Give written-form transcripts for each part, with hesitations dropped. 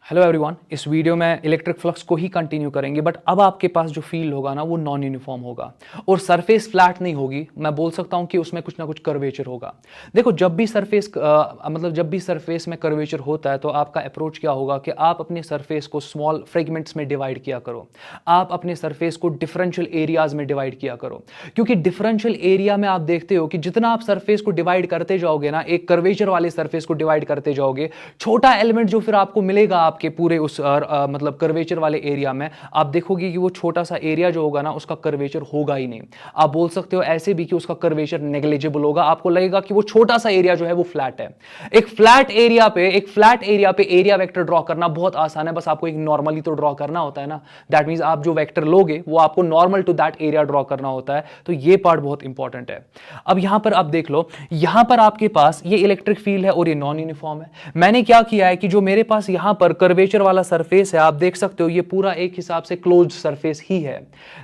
Hello everyone, इस video में electric flux को ही कंटिन्यू करेंगे बट अब आपके पास जो फील्ड होगा ना वो नॉन यूनिफॉर्म होगा और सरफेस फ्लैट नहीं होगी। मैं बोल सकता हूं कि उसमें कुछ ना कुछ कर्वेचर होगा। देखो, जब भी सरफेस में कर्वेचर होता है तो आपका अप्रोच क्या होगा कि आप अपने सरफेस को स्मॉल फ्रेगमेंट्स में डिवाइड किया करो। आप अपने सरफेस को डिफरेंशियल एरियाज में डिवाइड किया करो, क्योंकि डिफरेंशियल एरिया में आप देखते हो कि जितना आप सरफेस को डिवाइड करते जाओगे ना, एक कर्वेचर वाले सरफेस को डिवाइड करते जाओगे, छोटा एलिमेंट जो फिर आपको मिलेगा आपके पूरे उस मतलब कर्वेचर वाले एरिया में, आप देखोगे कि वो छोटा सा एरिया जो होगा ना उसका कर्वेचर होगा ही नहीं। आप बोल सकते हो ऐसे भी कि उसका कर्वेचर नेग्लिजिबल होगा। आपको लगेगा कि वो छोटा सा एरिया जो है वो फ्लैट है। एक फ्लैट एरिया पे एरिया वेक्टर ड्रॉ करना बहुत आसान है। बस आपको एक नॉर्मली तो ड्रॉ करना होता है ना। दैट मींस आप जो वेक्टर लोगे वो आपको normal to that area draw करना होता है। तो ये पार्ट बहुत इंपॉर्टेंट है। अब यहां पर आप देख लो, यहां पर आपके पास ये इलेक्ट्रिक फील्ड है और ये नॉन यूनिफॉर्म है। मैंने क्या किया है कि जो मेरे पास यहां पर कर्वेचर वाला सरफेस है, आप देख सकते हो ये पूरा एक हिसाब से क्लोज्ड सरफेस ही है।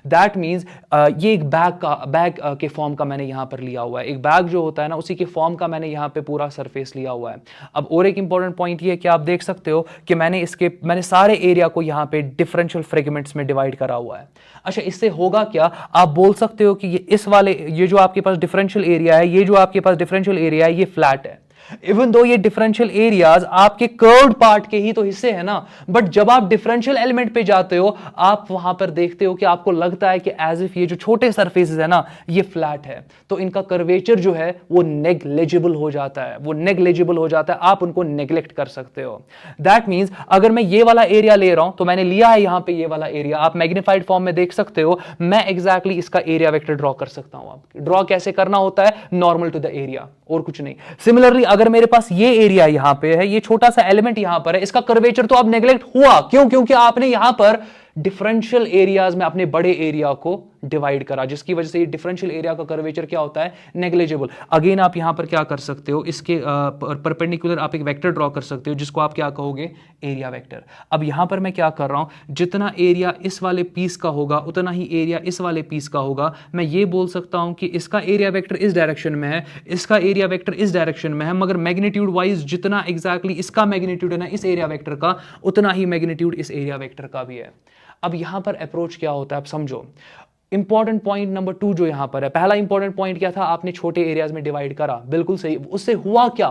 दैट मींस ये एक बैग के फॉर्म का मैंने यहां पर लिया हुआ है। एक बैग जो होता है ना उसी के फॉर्म का मैंने यहां पे पूरा सरफेस लिया हुआ है। अब और एक इंपॉर्टेंट पॉइंट ये है कि आप देख सकते हो कि मैंने सारे एरिया को यहां पे डिफरेंशियल फ्रेगमेंट्स में डिवाइड करा हुआ है। अच्छा, इससे होगा क्या? आप बोल सकते हो कि ये जो आपके पास डिफरेंशियल एरिया है, ये फ्लैट है। इवन दो ये डिफरेंशियल एरियाज आपके कर्व्ड पार्ट के ही तो हिस्से हैं ना, बट जब आप डिफरेंशियल एलिमेंट पे जाते हो आप वहां पर देखते हो कि आपको लगता है कि एज इफ ये जो छोटे सरफेसेस है ना ये फ्लैट है, तो इनका कर्वेचर जो है वो नेग्लिजिबल हो जाता है। आप उनको नेग्लेक्ट कर सकते हो। दैट मींस अगर मैं ये वाला एरिया ले रहा हूं, तो मैंने लिया है यहां पे ये वाला एरिया, आप मैग्नीफाइड फॉर्म में देख सकते हो। मैं एग्जैक्टली इसका एरिया वेक्टर ड्रॉ कर सकता हूं। आप ड्रॉ कैसे करना होता है? नॉर्मल टू द एरिया, और कुछ नहीं। सिमिलरली अगर मेरे पास ये एरिया यहां पे है, ये छोटा सा एलिमेंट यहां पर है, इसका कर्वेचर तो अब नेग्लेक्ट हुआ। क्यों? क्योंकि आपने यहां पर डिफरेंशियल एरियाज में अपने बड़े एरिया को डिवाइड करा, जिसकी वजह से ये डिफरेंशियल एरिया का कर्वेचर क्या होता है? नेग्लिजिबल। अगेन आप यहां पर क्या कर सकते हो, इसके परपेंडिकुलर आप एक वेक्टर ड्रॉ कर सकते हो जिसको आप क्या कहोगे? Area vector. अब यहां पर मैं क्या कर रहा हूं, जितना एरिया इस वाले पीस का होगा उतना ही एरिया इस वाले पीस का होगा। मैं ये बोल सकता हूं कि इसका एरिया वेक्टर इस डायरेक्शन में है, इसका एरिया वेक्टर इस डायरेक्शन में है, मगर मैग्नीट्यूड वाइज जितना एग्जैक्टली इसका मैग्नीट्यूड है ना इस एरिया वेक्टर का, उतना ही मैग्नीट्यूड इस एरिया वेक्टर का भी है। अब यहां पर अप्रोच क्या होता है, आप समझो। इंपॉर्टेंट पॉइंट नंबर 2 जो यहां पर है, पहला इंपॉर्टेंट पॉइंट क्या था? आपने छोटे एरियाज में डिवाइड करा, बिल्कुल सही। उससे हुआ क्या?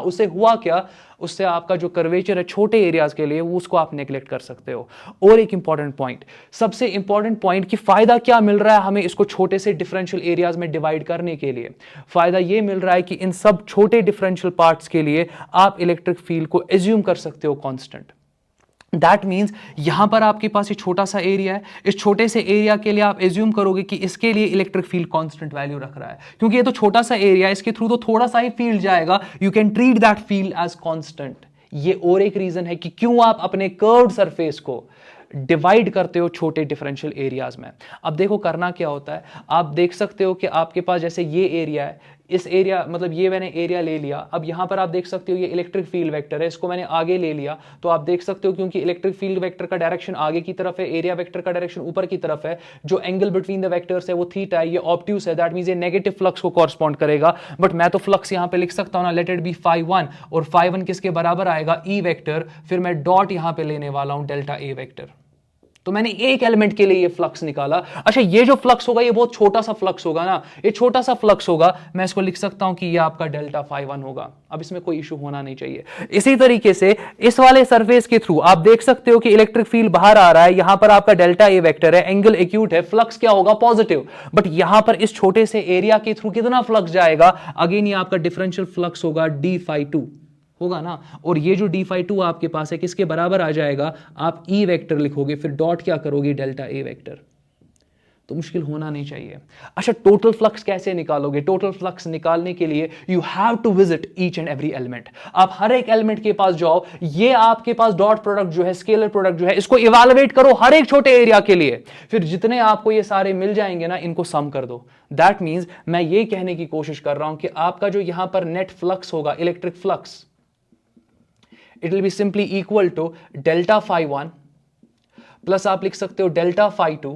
उससे आपका जो कर्वेचर है छोटे एरियाज के लिए, वो उसको आप नेग्लेक्ट कर सकते हो। और एक इंपॉर्टेंट पॉइंट, सबसे इंपॉर्टेंट पॉइंट, कि फायदा क्या मिल रहा है हमें इसको छोटे से डिफरेंशियल एरियाज में डिवाइड करने के लिए? फायदा ये मिल रहा है कि इन सब छोटे डिफरेंशियल पार्ट्स के लिए आप इलेक्ट्रिक फील्ड को एज्यूम कर सकते हो कांस्टेंट। दैट मीन्स यहां पर आपके पास एक छोटा सा एरिया है, इस छोटे से एरिया के लिए आप एज्यूम करोगे कि इसके लिए इलेक्ट्रिक फील्ड कांस्टेंट वैल्यू रख रहा है, क्योंकि ये तो छोटा सा एरिया है, इसके थ्रू तो थोड़ा सा ही फील्ड जाएगा। You can treat that field as constant. ये और एक रीजन है कि क्यों आप अपने कर्व्ड सरफेस को डिवाइड करते हो छोटे डिफरेंशियल एरियाज में। अब देखो करना क्या होता है, आप देख सकते हो कि आपके पास जैसे ये एरिया है, इस एरिया मतलब ये मैंने एरिया ले लिया। अब यहां पर आप देख सकते हो ये इलेक्ट्रिक फील्ड वेक्टर है, इसको मैंने आगे ले लिया। तो आप देख सकते हो क्योंकि इलेक्ट्रिक फील्ड वेक्टर का डायरेक्शन आगे की तरफ है, एरिया वेक्टर का डायरेक्शन ऊपर की तरफ है, जो एंगल बिटवीन द वेक्टर्स है वो थीटा है, ये ऑब्ट्यूस है। दैट मींस ये नेगेटिव फ्लक्स को कॉरस्पॉन्ड करेगा। बट मैं तो फ्लक्स यहां पे लिख सकता हूं ना, लेट इट बी φ1, और φ1 किसके बराबर आएगा? E vector. फिर मैं डॉट यहां पे लेने वाला हूं डेल्टा ए वेक्टर। तो मैंने एक एलिमेंट के लिए ये फ्लक्स निकाला। अच्छा, ये जो फ्लक्स होगा ये बहुत छोटा सा फ्लक्स होगा ना, ये छोटा सा फ्लक्स होगा। मैं इसको लिख सकता हूं कि ये आपका डेल्टा φ1 होगा। अब इसमें कोई इशू होना नहीं चाहिए। इसी तरीके से इस वाले सरफेस के थ्रू आप देख सकते हो कि इलेक्ट्रिक फील्ड बाहर आ रहा है, यहां पर आपका डेल्टा ए वेक्टर है, एंगल एक्यूट है, फ्लक्स क्या होगा? पॉजिटिव। बट यहां पर इस छोटे से एरिया के थ्रू कितना फ्लक्स जाएगा? अगेन ये आपका डिफरेंशियल फ्लक्स होगा d φ2 होगा ना। और ये जो d φ2 आपके पास है किसके बराबर आ जाएगा? आप ई वेक्टर लिखोगे, फिर डॉट क्या करोगे? Delta A vector. तो मुश्किल होना नहीं चाहिए। अच्छा, टोटल फ्लक्स कैसे निकालोगे? टोटल फ्लक्स निकालने के लिए you have to visit each and every element. आप हर एक एलिमेंट के पास जाओ, ये आपके पास डॉट प्रोडक्ट जो है, स्केलर प्रोडक्ट जो है, इसको इवैल्यूएट करो हर एक छोटे एरिया के लिए। फिर जितने आपको ये सारे मिल जाएंगे ना, इनको सम कर दो। दैट मींस मैं ये कहने की कोशिश कर रहा हूं कि आपका जो यहां पर नेट फ्लक्स होगा, electric flux, it will be simply equal to delta φ1 plus आप लिख सकते हो डेल्टा φ2।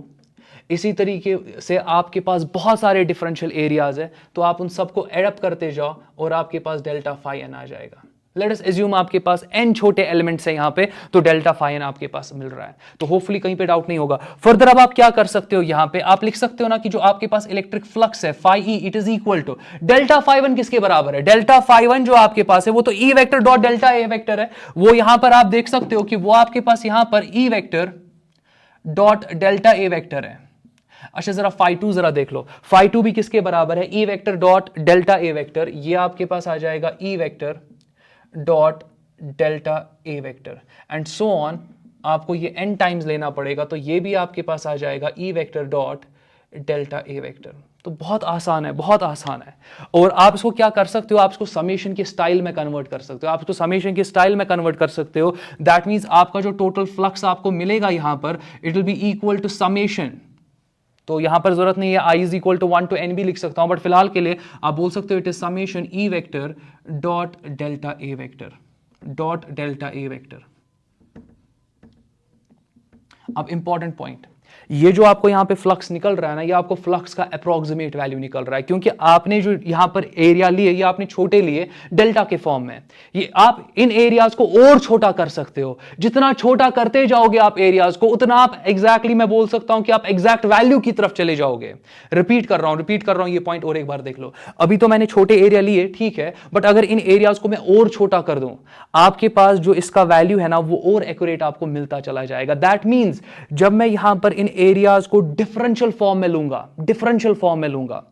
इसी तरीके से आपके पास बहुत सारे डिफरेंशियल एरियाज है, तो आप उन सबको एड अप करते जाओ और आपके पास डेल्टा φn आ जाएगा। लेट अस एज्यूम आपके पास n छोटे एलिमेंट्स है यहां पे, तो डेल्टा फाई एन आपके पास मिल रहा है। तो होपफुली कहीं पे डाउट नहीं होगा। फर्दर अब आप क्या कर सकते हो, यहां पे आप लिख सकते हो ना कि जो आपके पास इलेक्ट्रिक फ्लक्स है phi E it is equal to delta phi one किसके बराबर है, डेल्टा फाई वन जो आपके पास है वो तो ई vector dot delta A vector है। वो यहां पर आप देख सकते हो कि वो आपके पास यहां पर ई vector dot delta A vector है। अच्छा जरा फाई टू जरा देख लो, फाई टू भी किसके बराबर है, ई vector dot delta A vector. ये आपके पास आ जाएगा ई vector dot delta A vector and so on. आपको ये n टाइम्स लेना पड़ेगा, तो ये भी आपके पास आ जाएगा ई vector dot delta A vector. तो बहुत आसान है, बहुत आसान है। और आप इसको क्या कर सकते हो, आप इसको समेशन के स्टाइल में कन्वर्ट कर सकते हो, आप इसको समेशन के स्टाइल में कन्वर्ट कर सकते हो। दैट मींस आपका जो टोटल फ्लक्स आपको मिलेगा यहां पर, it will be equal to summation. तो यहां पर जरूरत नहीं है i इज इक्वल टू 1 to n भी लिख सकता हूं, बट फिलहाल के लिए आप बोल सकते हो it is summation E vector dot delta A vector dot delta A vector. अब इंपॉर्टेंट पॉइंट, ये जो आपको यहां पे फ्लक्स निकल रहा है ना, ये आपको फ्लक्स का अप्रोक्सीमेट वैल्यू निकल रहा है, क्योंकि आपने जो यहां पर एरिया लिए ये आपने छोटे लिए डेल्टा के फॉर्म में। ये आप इन एरियाज को और छोटा कर सकते हो, जितना छोटा करते जाओगे आप एरियाज को, उतना आप एग्जैक्टली मैं बोल सकता हूं कि आप एग्जैक्ट वैल्यू की तरफ चले जाओगे। रिपीट कर रहा हूं ये पॉइंट और एक बार देख लो। अभी तो मैंने छोटे एरिया लिए, ठीक है, बट अगर इन एरियाज को मैं और छोटा कर दूं, आपके पास जो इसका वैल्यू है ना वो और एक्यूरेट आपको मिलता चला जाएगा। दैट मींस जब मैं यहां पर इन एरियाज को डिफरेंशियल फॉर्म में लूंगा,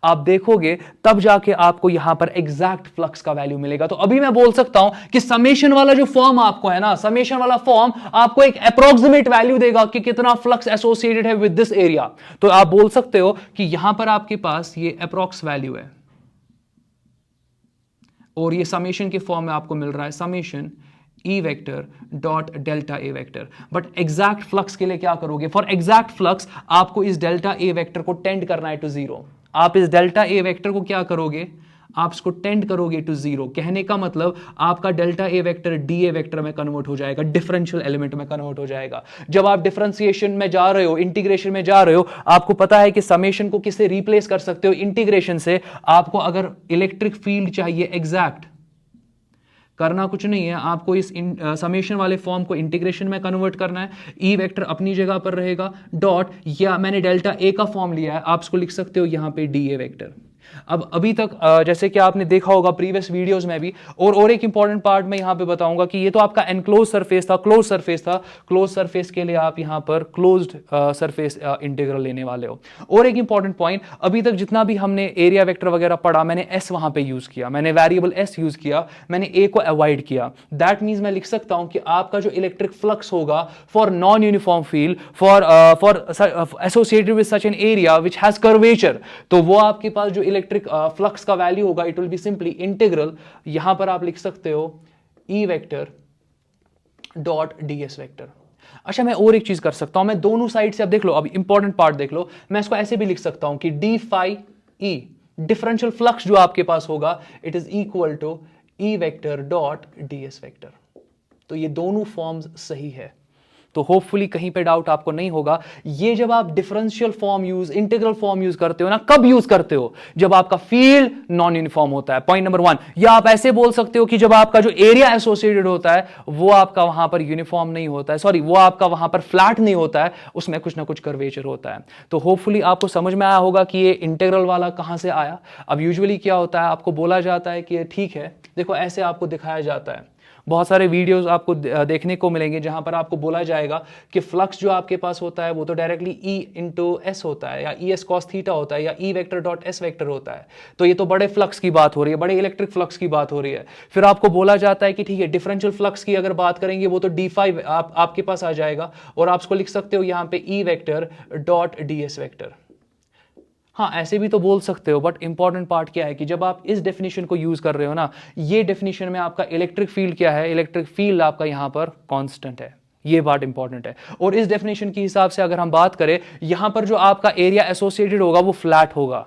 आप देखोगे तब जाके आपको यहां पर एग्जैक्ट फ्लक्स का वैल्यू मिलेगा। तो अभी मैं बोल सकता हूं कि समेशन वाला जो फॉर्म आपको है ना, समेशन वाला फॉर्म आपको एक अप्रोक्सीमेट वैल्यू देगा कि कितना फ्लक्स एसोसिएटेड है विद दिस एरिया। तो आप बोल सकते हो कि यहां पर आपके पास ये अप्रोक्स वैल्यू है और ये समेशन के फॉर्म में आपको मिल रहा है summation E vector dot delta A vector. But exact flux के लिए क्या करोगे, फॉर एग्जैक्ट फ्लक्स आपको इस डेल्टा ए वेक्टर को टेंड करना है टू जीरो। आप इस डेल्टा ए वेक्टर को क्या करोगे, आप इसको टेंड करोगे टू जीरो। कहने का मतलब आपका delta A vector D A vector में कन्वर्ट हो जाएगा, डिफरेंशियल एलिमेंट में कन्वर्ट हो जाएगा। जब आप डिफरेंशिएशन में जा रहे हो, इंटीग्रेशन में जा रहे हो, आपको पता है कि समेशन को किससे रिप्लेस कर सकते हो, इंटीग्रेशन से। आपको अगर इलेक्ट्रिक फील्ड चाहिए एग्जैक्ट, करना कुछ नहीं है, आपको इस समेशन वाले फॉर्म को इंटीग्रेशन में कन्वर्ट करना है। ई वेक्टर अपनी जगह पर रहेगा, डॉट, या मैंने डेल्टा ए का फॉर्म लिया है, आप इसको लिख सकते हो यहां पे डी ए वेक्टर। अब अभी तक जैसे कि आपने देखा होगा प्रीवियस वीडियोस में भी, और एक इंपॉर्टेंट पार्ट में यहां पे बताऊंगा कि ये तो आपका एनक्लोज सरफेस था, क्लोज सरफेस के लिए आप यहां पर क्लोज्ड सरफेस इंटीग्रल लेने वाले हो। और एक इंपॉर्टेंट पॉइंट, अभी तक जितना भी हमने एरिया वेक्टर वगैरह पढ़ा, मैंने एस वहां पे यूज किया, मैंने वेरिएबल एस यूज किया, मैंने ए को अवॉइड किया। दैट मींस मैं लिख सकता हूं कि आपका जो इलेक्ट्रिक फ्लक्स होगा for non uniform field for associated with such an area which has curvature, तो वो आपके पास जो इलेक्ट्रिक फ्लक्स का वैल्यू होगा it will be simply integral, यहां पर आप लिख सकते हो ई वेक्टर डॉट डीएस वेक्टर। अच्छा मैं और एक चीज कर सकता हूं, मैं दोनों साइड से, अब देख लो, अब इंपॉर्टेंट पार्ट देख लो, मैं इसको ऐसे भी लिख सकता हूं कि d phi E differential flux जो आपके पास होगा it is equal to E vector dot ds vector. तो ये दोनों फॉर्म्स सही है, तो होपफुली कहीं पे डाउट आपको नहीं होगा। ये जब आप differential form use, integral form use करते हो ना, कब यूज करते हो, जब आपका फील्ड नॉन यूनिफॉर्म होता है, पॉइंट नंबर 1। या आप ऐसे बोल सकते हो कि जब आपका जो एरिया एसोसिएटेड होता है वो आपका वहां पर यूनिफॉर्म नहीं होता है, सॉरी वो आपका वहां पर फ्लैट नहीं होता है, उसमें कुछ ना कुछ कर्वेचर होता है। तो होपफुली आपको समझ में आया होगा कि ये इंटीग्रल वाला कहां से आया। अब यूजुअली क्या होता है, आपको बोला जाता है कि ठीक है, देखो ऐसे आपको दिखाया जाता है, बहुत सारे वीडियोस आपको देखने को मिलेंगे जहां पर आपको बोला जाएगा कि फ्लक्स जो आपके पास होता है वो तो डायरेक्टली E इंटू एस होता है, या ई एस कॉस थीटा होता है, या ई वेक्टर डॉट एस वेक्टर होता है। तो ये तो बड़े फ्लक्स की बात हो रही है, बड़े इलेक्ट्रिक फ्लक्स की बात हो रही है। फिर आपको बोला जाता है कि ठीक है, डिफरेंशियल फ्लक्स की अगर बात करेंगे वो तो d5 आपके पास आ जाएगा, और आप उसको लिख सकते हो यहां पे ई vector dot D S vector. हाँ ऐसे भी तो बोल सकते हो, बट इंपॉर्टेंट पार्ट क्या है कि जब आप इस डेफिनेशन को यूज कर रहे हो ना, ये डेफिनेशन में आपका इलेक्ट्रिक फील्ड क्या है, इलेक्ट्रिक फील्ड आपका यहां पर कांस्टेंट है, ये बात इंपॉर्टेंट है। और इस डेफिनेशन के हिसाब से अगर हम बात करें, यहां पर जो आपका एरिया एसोसिएटेड होगा वो फ्लैट होगा,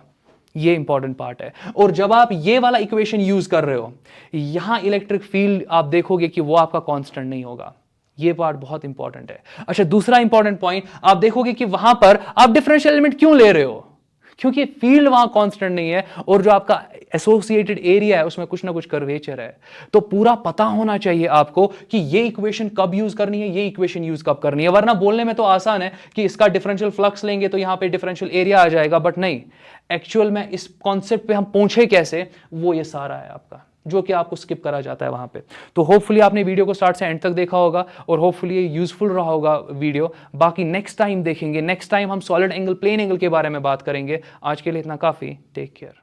ये इंपॉर्टेंट पार्ट है। और जब आप ये वाला इक्वेशन यूज कर रहे हो, यहां इलेक्ट्रिक फील्ड आप देखोगे कि वो आपका कांस्टेंट नहीं होगा, ये पार्ट बहुत इंपॉर्टेंट है। अच्छा दूसरा इंपॉर्टेंट पॉइंट, आप देखोगे कि वहां पर आप डिफरेंशियल एलिमेंट क्यों ले रहे हो, क्योंकि फील्ड वहां कांस्टेंट नहीं है और जो आपका एसोसिएटेड एरिया है उसमें कुछ ना कुछ कर्वेचर है। तो पूरा पता होना चाहिए आपको कि ये इक्वेशन कब यूज करनी है, ये इक्वेशन यूज कब करनी है। वरना बोलने में तो आसान है कि इसका डिफरेंशियल फ्लक्स लेंगे तो यहां पे डिफरेंशियल एरिया आ जाएगा, बट नहीं, एक्चुअल में इस कॉन्सेप्ट पे हम पहुंचे कैसे, वो ये सारा है आपका, जो कि आपको स्किप करा जाता है वहां पे। तो होपफुली आपने वीडियो को स्टार्ट से एंड तक देखा होगा और होपफुली ये यूजफुल रहा होगा वीडियो। बाकी नेक्स्ट टाइम देखेंगे, नेक्स्ट टाइम हम सॉलिड एंगल, प्लेन एंगल के बारे में बात करेंगे। आज के लिए इतना काफी, टेक केयर।